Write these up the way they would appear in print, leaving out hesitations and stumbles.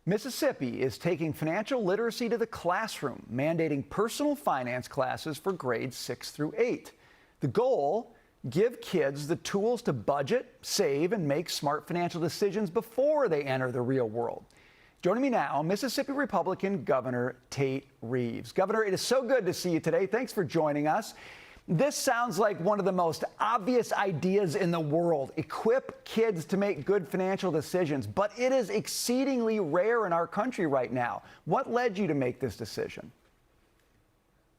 Mississippi is taking financial literacy to the classroom, mandating personal finance classes for grades 6 through 8. The goal, give kids the tools to budget, save, and make smart financial decisions before they enter the real world. Joining me now, Mississippi Republican Governor Tate Reeves. Governor, it is so good to see you today. Thanks for joining us. This sounds like one of the most obvious ideas in the world. Equip kids to make good financial decisions, but it is exceedingly rare in our country right now. What led you to make this decision?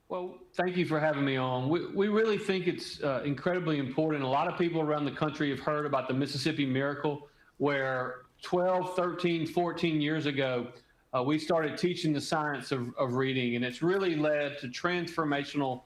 Well, thank you for having me on. We really think it's incredibly important. A lot of people around the country have heard about the Mississippi Miracle, where 12, 13, 14 years ago, we started teaching the science of reading, and it's really led to transformational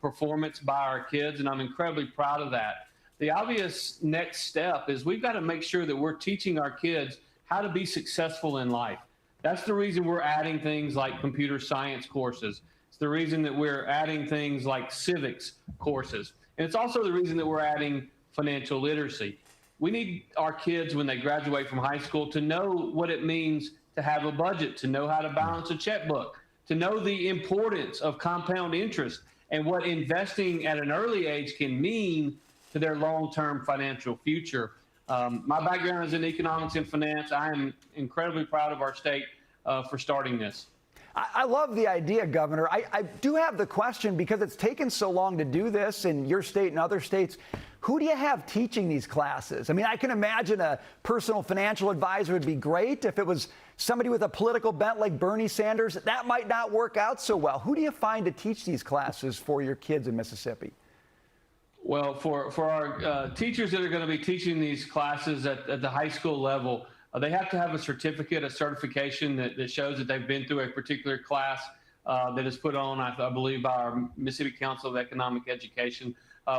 performance by our kids, and I'm incredibly proud of that. The obvious next step is we've got to make sure that we're teaching our kids how to be successful in life. That's the reason we're adding things like computer science courses. It's the reason that we're adding things like civics courses. And it's also the reason that we're adding financial literacy. We need our kids, when they graduate from high school, to know what it means to have a budget, to know how to balance a checkbook, to know the importance of compound interest and what investing at an early age can mean to their long-term financial future. My background is in economics and finance. I am incredibly proud of our state for starting this. I love the idea, Governor. I do have the question, because it's taken so long to do this in your state and other states. Who do you have teaching these classes? I mean, I can imagine a personal financial advisor would be great. If it was somebody with a political bent like Bernie Sanders, that might not work out so well. Who do you find to teach these classes for your kids in Mississippi? Well, for our teachers that are going to be teaching these classes at the high school level, they have to have a certificate, a certification that shows that they've been through a particular class that is put on, I believe, by our Mississippi Council of Economic Education.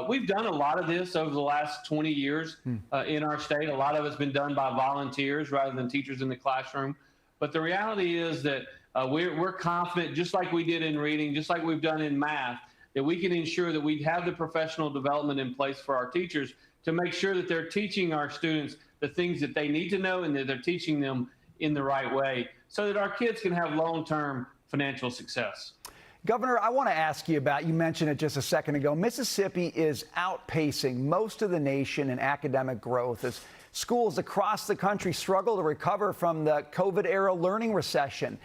We've done a lot of this over the last 20 years in our state. A lot of it's been done by volunteers rather than teachers in the classroom. But the reality is that we're confident, just like we did in reading, just like we've done in math, that we can ensure that we have the professional development in place for our teachers to make sure that they're teaching our students the things that they need to know and that they're teaching them in the right way so that our kids can have long-term financial success. Governor, I want to ask you about, you mentioned it just a second ago, Mississippi is outpacing most of the nation in academic growth as schools across the country struggle to recover from the COVID-era learning recession.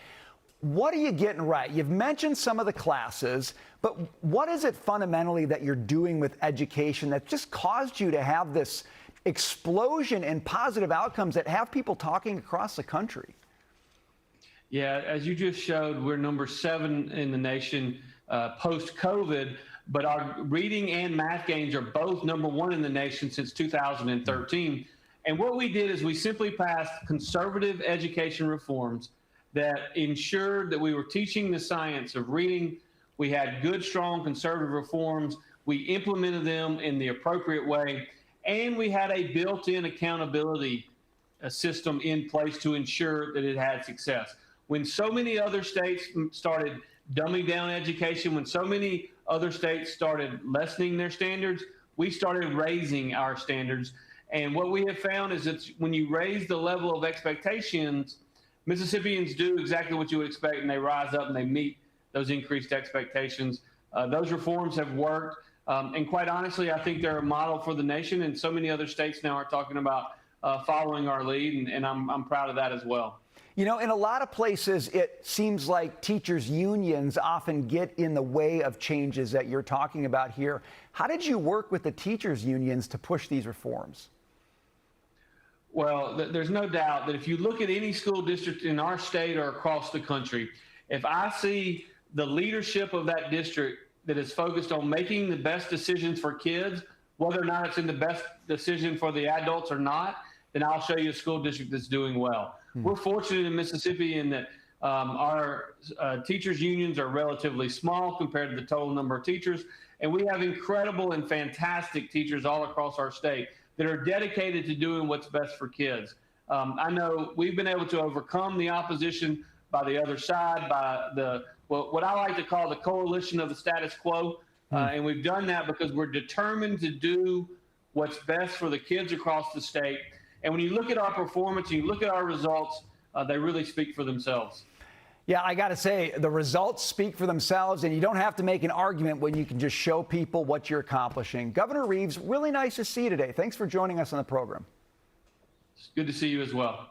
What are you getting right? You've mentioned some of the classes, but what is it fundamentally that you're doing with education that just caused you to have this explosion in positive outcomes that have people talking across the country? Yeah, as you just showed, we're number 7 in the nation post-COVID, but our reading and math gains are both number 1 in the nation since 2013. And what we did is we simply passed conservative education reforms that ensured that we were teaching the science of reading. We had good, strong conservative reforms. We implemented them in the appropriate way, and we had a built-in accountability system in place to ensure that it had success. When so many other states started dumbing down education, when so many other states started lessening their standards, we started raising our standards. And what we have found is that when you raise the level of expectations, Mississippians do exactly what you would expect, and they rise up and they meet those increased expectations. Those reforms have worked. And quite honestly, I think they're a model for the nation, and so many other states now are talking about following our lead, and I'm proud of that as well. You know, in a lot of places, it seems like teachers' unions often get in the way of changes that you're talking about here. How did you work with the teachers' unions to push these reforms? Well, there's no doubt that if you look at any school district in our state or across the country, if I see the leadership of that district that is focused on making the best decisions for kids, whether or not it's in the best decision for the adults or not, then I'll show you a school district that's doing well. We're fortunate in Mississippi in that our teachers' unions are relatively small compared to the total number of teachers, and we have incredible and fantastic teachers all across our state that are dedicated to doing what's best for kids. I know we've been able to overcome the opposition by the other side, by what I like to call the coalition of the status quo, and we've done that because we're determined to do what's best for the kids across the state. And when you look at our performance, and you look at our results, they really speak for themselves. Yeah, I got to say, the results speak for themselves, and you don't have to make an argument when you can just show people what you're accomplishing. Governor Reeves, really nice to see you today. Thanks for joining us on the program. It's good to see you as well.